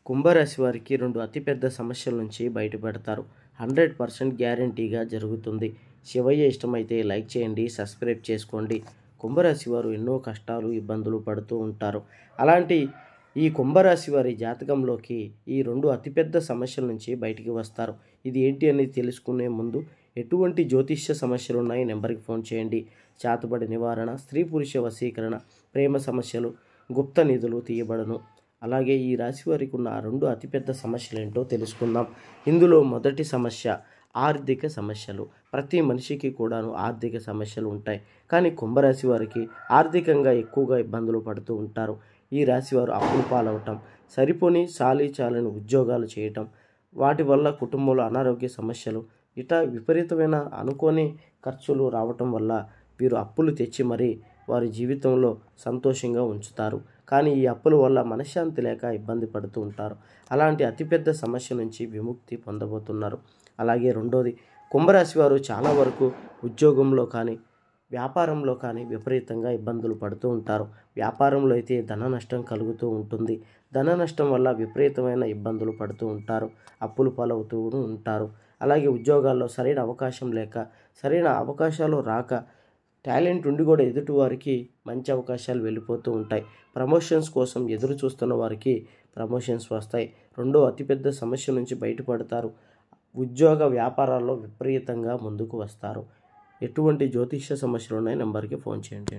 కుంభరాశి వారికి 2 అతిపెద్ద సమస్యల నుంచి బయటపడతారు. 100% గ్యారంటీగా జరుగుతుంది. శివయ్య ఇష్టమైతే లైక్ చేయండి, సబ్స్క్రైబ్ చేసుకోండి. కుంభరాశి వారు ఎన్నో కష్టాలు, ఇబ్బందులు పడుతూ ఉంటారు. అలాంటి ఈ కుంభరాశి వారి జాతకంలోకి ఈ 2 అతిపెద్ద సమస్యల నుంచి బయటికి వస్తారు. ఇది ఏంటి అనేది తెలుసుకునే ముందు ఎటువంటి జ్యోతిష్య సమస్యలు ఉన్నాయి నెంబర్కి ఫోన్ చేయండి. చేతబడి నివారణ, స్త్రీ పురుష వశీకరణ, ప్రేమ సమస్యలు, గుప్త నిధులు తీయబడను. అలాగే ఈ రాశి వారికి ఉన్న 2 అతిపెద్ద సమస్యలు ఏంటో తెలుసుకుందాం. ఇందులో మొదటి సమస్య ఆర్థిక సమస్యలు. ప్రతి మనిషికి కూడాను ఆర్థిక సమస్యలు ఉంటాయి. కానీ కుంభరాశి వారికి ఆర్థికంగా ఎక్కువగా ఇబ్బందులు పడుతూ ఉంటారు. ఈ రాశి వారు అప్పుల పాలవటం, సరిపోని చాలని ఉద్యోగాలు చేయటం, వాటి వల్ల కుటుంబంలో అనారోగ్య సమస్యలు, ఇటా విపరీతమైన అనుకోని ఖర్చులు రావటం వల్ల వీరు అప్పులు తెచ్చి మరీ వారి జీవితంలో సంతోషంగా ఉంచుతారు. కానీ ఈ అప్పుల వల్ల మనశ్శాంతి లేక ఇబ్బంది పడుతూ ఉంటారు. అలాంటి అతిపెద్ద సమస్య నుంచి విముక్తి పొందబోతున్నారు. అలాగే రెండోది, కుంభరాశి వారు చాలా వరకు ఉద్యోగంలో కానీ వ్యాపారంలో కానీ విపరీతంగా ఇబ్బందులు పడుతూ ఉంటారు. వ్యాపారంలో అయితే ధన నష్టం కలుగుతూ ఉంటుంది. ధన నష్టం వల్ల విపరీతమైన ఇబ్బందులు పడుతూ ఉంటారు. అప్పులు పాలవుతూ ఉంటారు. అలాగే ఉద్యోగాల్లో సరైన అవకాశం లేక, సరైన అవకాశాలు రాక, టాలెంట్ ఉండి కూడా ఎదుటి వారికి మంచి అవకాశాలు వెళ్ళిపోతూ ఉంటాయి. ప్రమోషన్స్ కోసం ఎదురు చూస్తున్న వారికి ప్రమోషన్స్ వస్తాయి. రెండో అతిపెద్ద సమస్య నుంచి బయటపడతారు. ఉద్యోగ వ్యాపారాల్లో విపరీతంగా ముందుకు వస్తారు. ఎటువంటి జ్యోతిష్య సమస్యలు ఉన్నాయి నెంబర్కి ఫోన్ చేయండి.